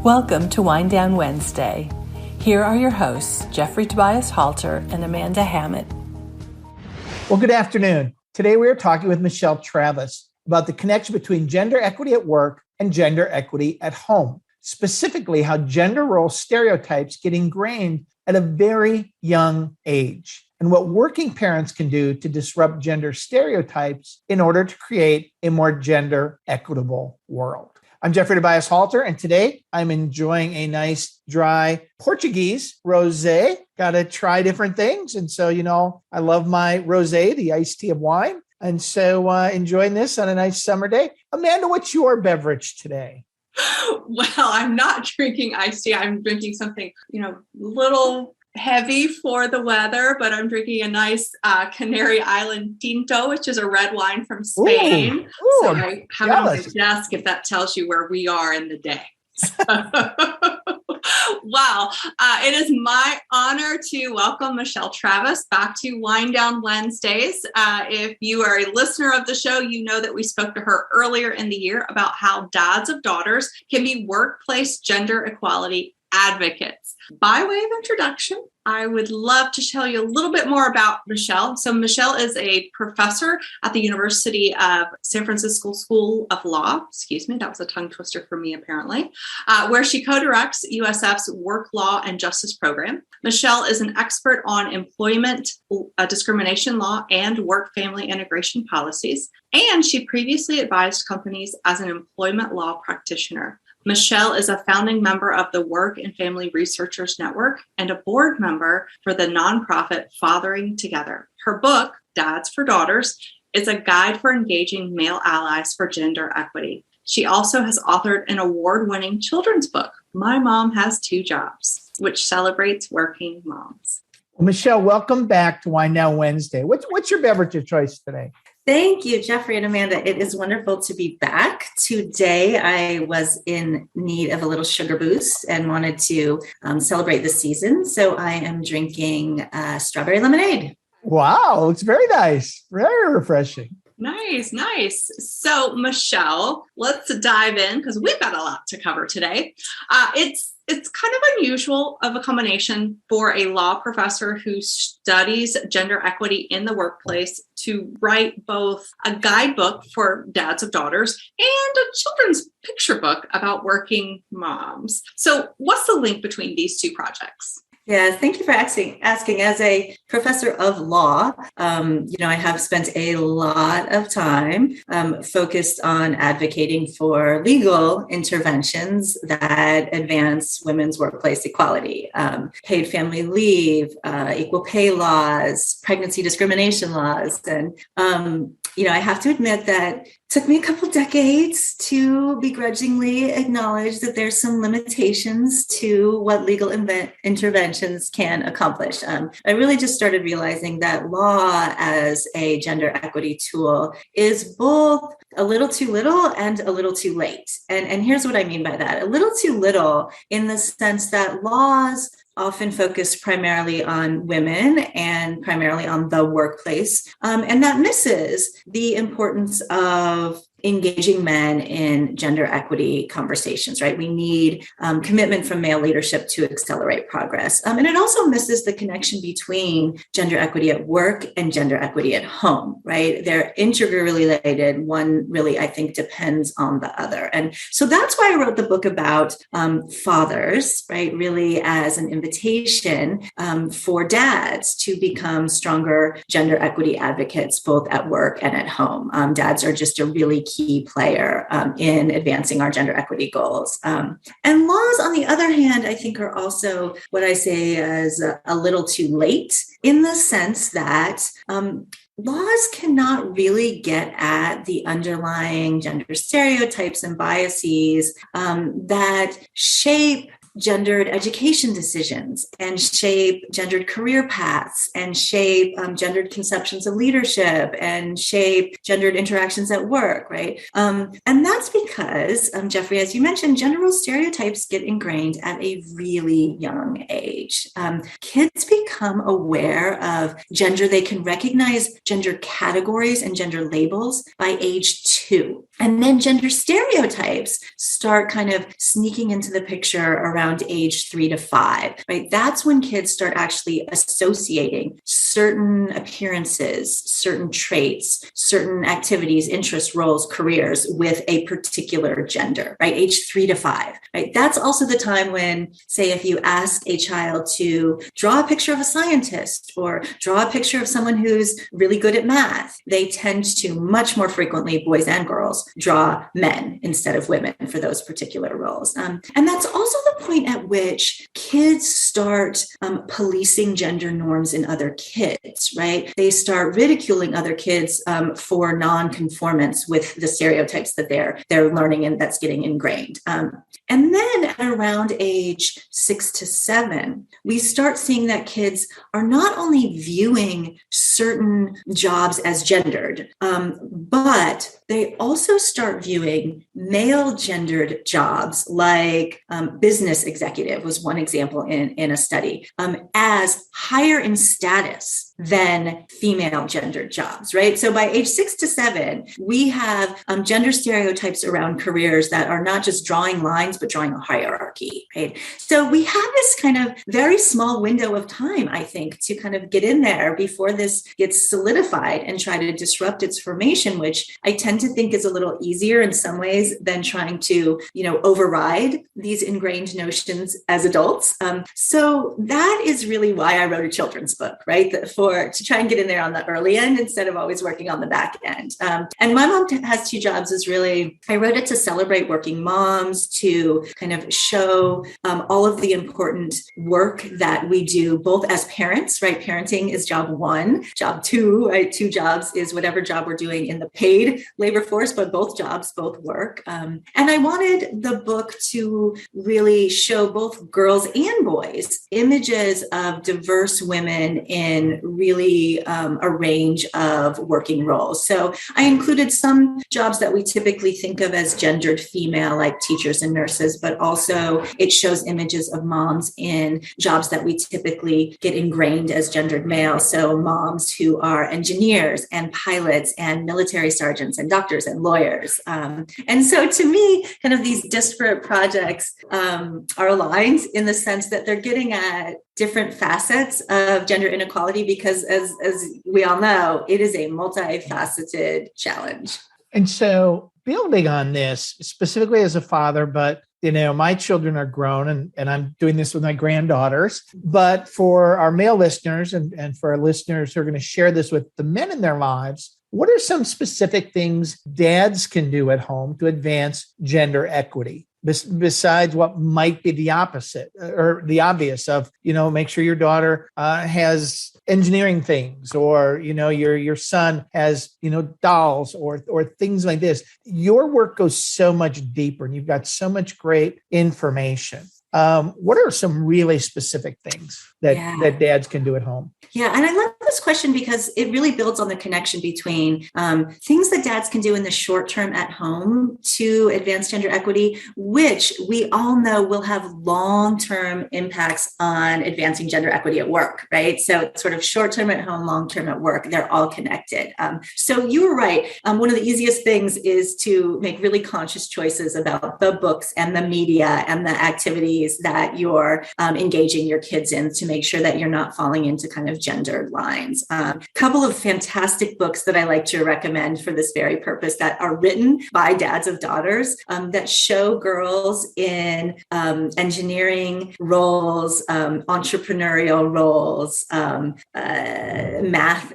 Welcome to Wind Down Wednesday. Here are your hosts, Jeffrey Tobias Halter and Amanda Hammett. Well, good afternoon. Today we are talking with Michelle Travis about the connection between gender equity at work and gender equity at home, specifically how gender role stereotypes get ingrained at a very young age, and what working parents can do to disrupt gender stereotypes in order to create a more gender equitable world. I'm Jeffrey Tobias Halter, and today I'm enjoying a nice, dry Portuguese rosé. Got to try different things. And so, I love my rosé, the iced tea of wine. And so enjoying this on a nice summer day. Amanda, what's your beverage today? Well, I'm not drinking iced tea. I'm drinking something, little heavy for the weather, but I'm drinking a nice Canary Island Tinto, which is a red wine from Spain. Ooh, so I have it on my desk if that tells you where we are in the day. Wow. It is my honor to welcome Michelle Travis back to Wind Down Wednesdays. If you are a listener of the show, you know that we spoke to her earlier in the year about how dads of daughters can be workplace gender equality advocates. By way of introduction, I would love to tell you a little bit more about Michelle. So Michelle is a professor at the University of San Francisco School of Law. That was a tongue twister for me, apparently, where she co-directs USF's Work Law and Justice program. Michelle is an expert on employment discrimination law and work-family integration policies, and she previously advised companies as an employment law practitioner. Michelle is a founding member of the Work and Family Researchers Network and a board member for the nonprofit Fathering Together. Her book, Dads for Daughters, is a guide for engaging male allies for gender equity. She also has authored an award-winning children's book, My Mom Has Two Jobs, which celebrates working moms. Well, Michelle, welcome back to Wine Now Wednesday. What's your beverage of choice today? Thank you, Jeffrey and Amanda. It is wonderful to be back. Today, I was in need of a little sugar boost and wanted to celebrate the season. So I am drinking strawberry lemonade. Wow, it's very nice. Very refreshing. Nice. So, Michelle, let's dive in because we've got a lot to cover today. It's kind of unusual of a combination for a law professor who studies gender equity in the workplace to write both a guidebook for dads of daughters and a children's picture book about working moms. So what's the link between these two projects? Yeah, thank you for asking. As a professor of law, I have spent a lot of time focused on advocating for legal interventions that advance women's workplace equality, paid family leave, equal pay laws, pregnancy discrimination laws. And, I have to admit that it took me a couple decades to begrudgingly acknowledge that there's some limitations to what legal interventions can accomplish. I really just started realizing that law as a gender equity tool is both a little too little and a little too late. And here's what I mean by that. A little too little in the sense that laws often focus primarily on women and primarily on the workplace. And that misses the importance of engaging men in gender equity conversations, right? We need commitment from male leadership to accelerate progress. And it also misses the connection between gender equity at work and gender equity at home, right? They're integrally related. One really, I think, depends on the other. And so that's why I wrote the book about fathers, right? Really as an invitation for dads to become stronger gender equity advocates, both at work and at home. Dads are just a really key player in advancing our gender equity goals. And laws, on the other hand, I think are also what I say as a little too late in the sense that laws cannot really get at the underlying gender stereotypes and biases that shape gendered education decisions and shape gendered career paths and shape gendered conceptions of leadership and shape gendered interactions at work, right? And that's because, Jeffrey, as you mentioned, gender role stereotypes get ingrained at a really young age. Kids become aware of gender. They can recognize gender categories and gender labels by age 2. And then gender stereotypes start kind of sneaking into the picture around age 3 to 5, right? That's when kids start actually associating certain appearances, certain traits, certain activities, interests, roles, careers with a particular gender, right? Age 3 to 5, right? That's also the time when, say, if you ask a child to draw a picture of a scientist or draw a picture of someone who's really good at math, they tend to much more frequently, boys and girls, draw men instead of women for those particular roles. And that's also the point at which kids start policing gender norms in other kids, right? They start ridiculing other kids for non-conformance with the stereotypes that they're learning and that's getting ingrained. And then at around age 6 to 7, we start seeing that kids are not only viewing certain jobs as gendered, but they also start viewing male gendered jobs like business executive was one example in a study as higher in status than female gendered jobs, right? So by age 6 to 7, we have gender stereotypes around careers that are not just drawing lines, but drawing a hierarchy, right? So we have this kind of very small window of time, I think, to kind of get in there before this gets solidified and try to disrupt its formation, which I tend to think is a little easier in some ways than trying to, override these ingrained notions as adults. So that is really why I wrote a children's book, right? To try and get in there on the early end instead of always working on the back end. And my mom has 2 jobs I wrote it to celebrate working moms, to kind of show all of the important work that we do both as parents, right? Parenting is job 1. Job 2, right? 2 jobs is whatever job we're doing in the paid labor force, but both jobs, both work. And I wanted the book to really show both girls and boys images of diverse women in really a range of working roles. So I included some jobs that we typically think of as gendered female, like teachers and nurses, but also it shows images of moms in jobs that we typically get ingrained as gendered male. So moms who are engineers and pilots and military sergeants and doctors and lawyers. And so to me, kind of these disparate projects are aligned in the sense that they're getting at different facets of gender inequality, because as we all know, it is a multifaceted challenge. And so building on this, specifically as a father, but my children are grown and I'm doing this with my granddaughters, but for our male listeners and for our listeners who are going to share this with the men in their lives, what are some specific things dads can do at home to advance gender equity? Besides what might be the opposite or the obvious of, make sure your daughter has engineering things, or, your son has, dolls or things like this. Your work goes so much deeper and you've got so much great information. What are some really specific things that dads can do at home? Yeah. And I love this question because it really builds on the connection between things that dads can do in the short term at home to advance gender equity, which we all know will have long-term impacts on advancing gender equity at work, right? So it's sort of short-term at home, long-term at work. They're all connected. So you were right. One of the easiest things is to make really conscious choices about the books and the media and the activities that you're engaging your kids in to make sure that you're not falling into kind of gendered lines. A couple of fantastic books that I like to recommend for this very purpose that are written by dads of daughters that show girls in engineering roles, entrepreneurial roles, math,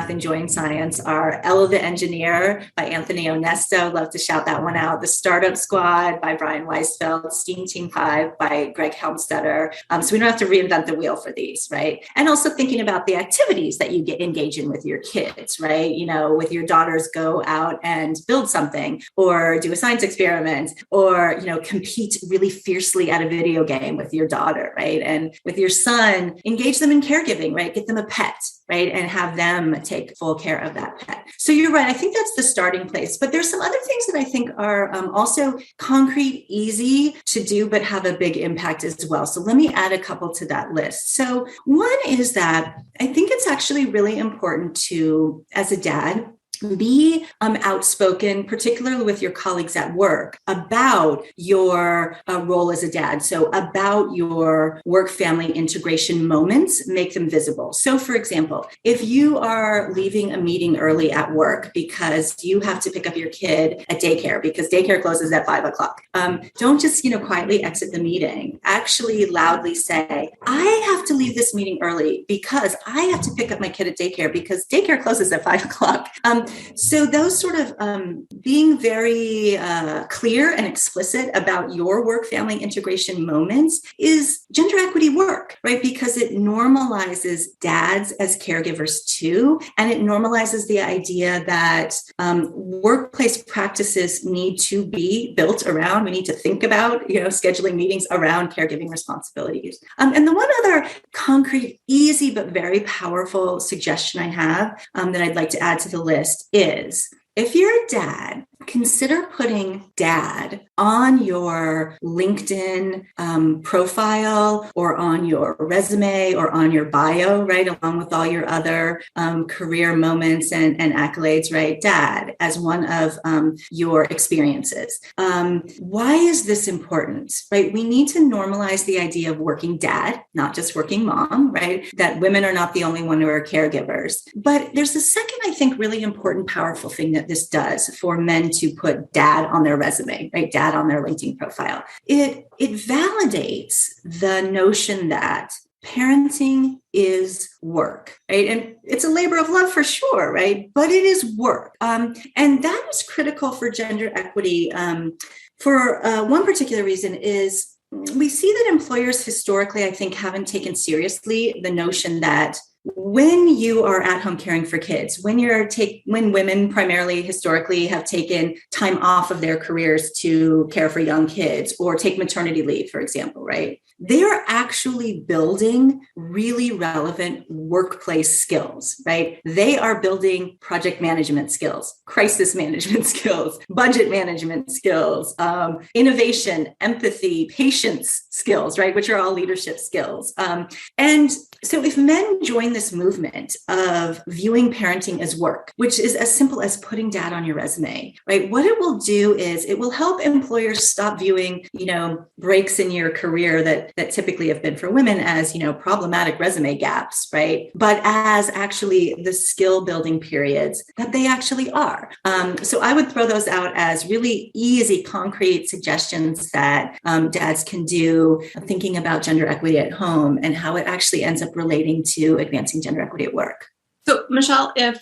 enjoying science are Ella the Engineer by Anthony Onesto. Love to shout that one out. The Startup Squad by Brian Weisfeld, Steam Team 5 by Greg Helmstetter. So we don't have to reinvent the wheel for these, right? And also thinking about about the activities that you engage in with your kids, right? With your daughters, go out and build something or do a science experiment or, compete really fiercely at a video game with your daughter, right? And with your son, engage them in caregiving, right? Get them a pet, right? And have them take full care of that pet. So you're right. I think that's the starting place. But there's some other things that I think are also concrete, easy to do, but have a big impact as well. So let me add a couple to that list. So one is that I think it's actually really important to, as a dad, be outspoken, particularly with your colleagues at work, about your role as a dad. So about your work-family integration moments, make them visible. So for example, if you are leaving a meeting early at work because you have to pick up your kid at daycare because daycare closes at 5 o'clock, don't just, quietly exit the meeting. Actually loudly say, I have to leave this meeting early because I have to pick up my kid at daycare because daycare closes at 5 o'clock. So those sort of being very clear and explicit about your work-family integration moments is gender equity work, right? Because it normalizes dads as caregivers too, and it normalizes the idea that workplace practices need to be built around, we need to think about, scheduling meetings around caregiving responsibilities. And the one other concrete, easy, but very powerful suggestion I have that I'd like to add to the list is, if you're a dad, consider putting dad on your LinkedIn profile or on your resume or on your bio, right? Along with all your other career moments and accolades, right? Dad as one of your experiences. Why is this important, right? We need to normalize the idea of working dad, not just working mom, right? That women are not the only one who are caregivers. But there's a second, I think, really important, powerful thing that this does for men to put dad on their resume, right? Dad on their LinkedIn profile. It validates the notion that parenting is work, right? And it's a labor of love for sure, right? But it is work. And that is critical for gender equity for one particular reason is we see that employers historically, I think, haven't taken seriously the notion that when you are at home caring for kids, when women primarily historically have taken time off of their careers to care for young kids or take maternity leave, for example, right? They are actually building really relevant workplace skills, right? They are building project management skills, crisis management skills, budget management skills, innovation, empathy, patience skills, right? Which are all leadership skills. And so if men join this movement of viewing parenting as work, which is as simple as putting dad on your resume, right? What it will do is it will help employers stop viewing, breaks in your career that typically have been for women as, problematic resume gaps, right? But as actually the skill building periods that they actually are. So I would throw those out as really easy, concrete suggestions that dads can do thinking about gender equity at home and how it actually ends up relating to advancing gender equity at work. So, Michelle, if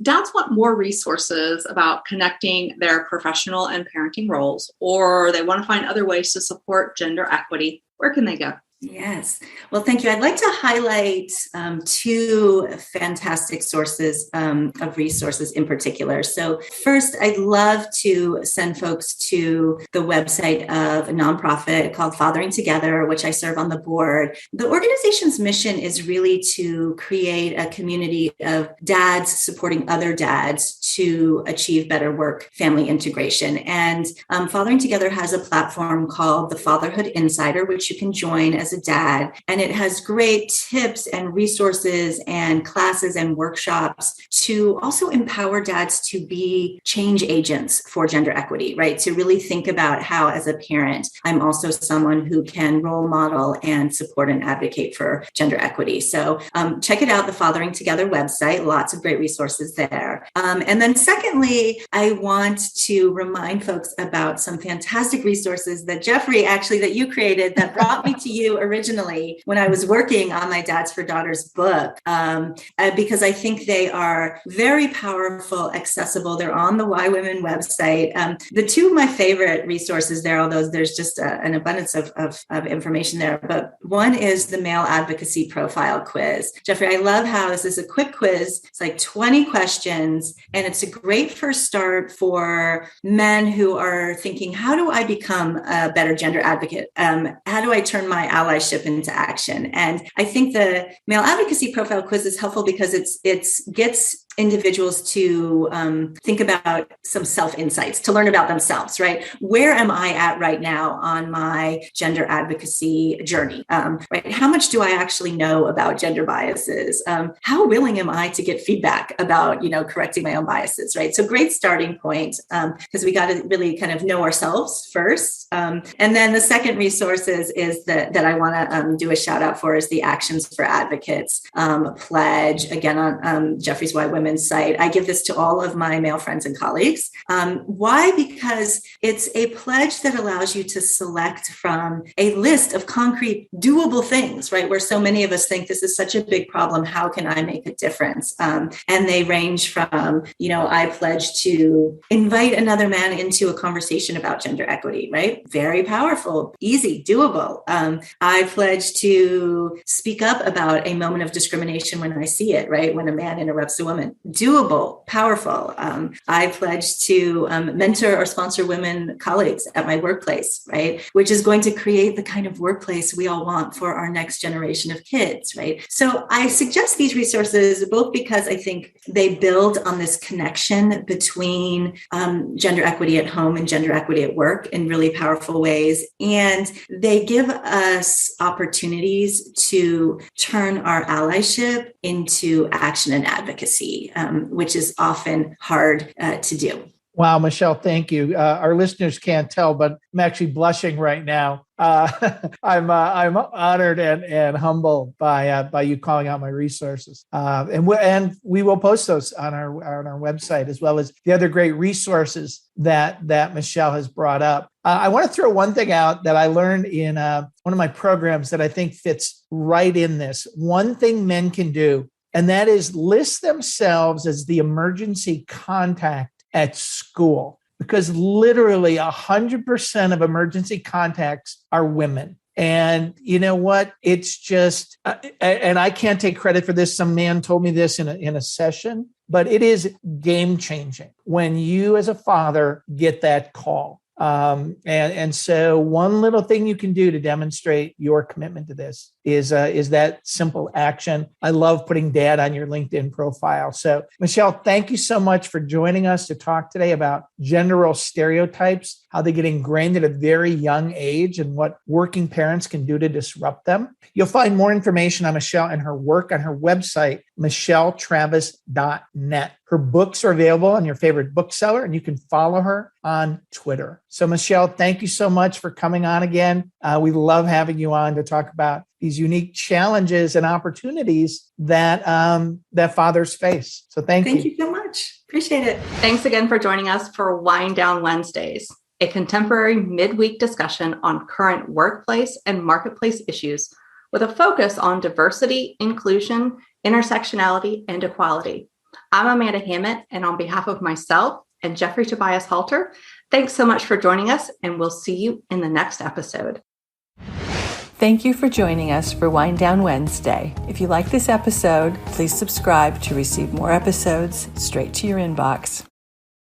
dads want more resources about connecting their professional and parenting roles, or they want to find other ways to support gender equity, where can they go? Yes. Well, thank you. I'd like to highlight two fantastic sources of resources in particular. So first, I'd love to send folks to the website of a nonprofit called Fathering Together, which I serve on the board. The organization's mission is really to create a community of dads supporting other dads to achieve better work-family integration. And Fathering Together has a platform called the Fatherhood Insider, which you can join as a dad. And it has great tips and resources and classes and workshops to also empower dads to be change agents for gender equity, right? To really think about how, as a parent, I'm also someone who can role model and support and advocate for gender equity. So check it out, the Fathering Together website, lots of great resources there. And then secondly, I want to remind folks about some fantastic resources that Jeffrey, actually, that you created that brought me to you originally when I was working on my Dads for Daughters book, because I think they are very powerful, accessible. They're on the Why Women website. The two of my favorite resources there, although there's just an abundance of information there, but one is the Male Advocacy Profile Quiz. Jeffrey, I love how this is a quick quiz. It's like 20 questions, and it's a great first start for men who are thinking, how do I become a better gender advocate? How do I turn my allyship into action? And I think the Male Advocacy Profile Quiz is helpful because it gets individuals to think about some self-insights, to learn about themselves, right? Where am I at right now on my gender advocacy journey, right? How much do I actually know about gender biases? How willing am I to get feedback about, correcting my own biases, right? So great starting point, because we got to really kind of know ourselves first. And then the second resource is that I want to do a shout out for is the Actions for Advocates pledge, again, on Jeffrey's Why Women's site. I give this to all of my male friends and colleagues. Why? Because it's a pledge that allows you to select from a list of concrete, doable things, right? Where so many of us think this is such a big problem. How can I make a difference? And they range from, I pledge to invite another man into a conversation about gender equity, right? Very powerful, easy, doable. I pledge to speak up about a moment of discrimination when I see it, right? When a man interrupts a woman. Doable, powerful. I pledge to mentor or sponsor women colleagues at my workplace, right? Which is going to create the kind of workplace we all want for our next generation of kids, right? So I suggest these resources both because I think they build on this connection between gender equity at home and gender equity at work in really powerful ways. And they give us opportunities to turn our allyship into action and advocacy, which is often hard to do. Wow, Michelle, thank you. Our listeners can't tell, but I'm actually blushing right now. I'm honored and humbled by you calling out my resources, and we will post those on our website, as well as the other great resources that Michelle has brought up. I want to throw one thing out that I learned in one of my programs that I think fits right in this. One thing men can do, and that is list themselves as the emergency contact at school, because literally 100% of emergency contacts are women. And you know what? It's just, and I can't take credit for this. Some man told me this in a session, but it is game changing when you as a father get that call. And so one little thing you can do to demonstrate your commitment to this is that simple action. I love putting dad on your LinkedIn profile. So Michelle, thank you so much for joining us to talk today about gender role stereotypes, how they get ingrained at a very young age, and what working parents can do to disrupt them. You'll find more information on Michelle and her work on her website, michelletravis.net. Her books are available on your favorite bookseller, and you can follow her on Twitter. So Michelle, thank you so much for coming on again. We love having you on to talk about these unique challenges and opportunities that fathers face. So thank you. Thank you so much. Appreciate it. Thanks again for joining us for Wind Down Wednesdays, a contemporary midweek discussion on current workplace and marketplace issues with a focus on diversity, inclusion, intersectionality, and equality. I'm Amanda Hammett, and on behalf of myself and Jeffrey Tobias Halter, thanks so much for joining us, and we'll see you in the next episode. Thank you for joining us for Wind Down Wednesday. If you like this episode, please subscribe to receive more episodes straight to your inbox.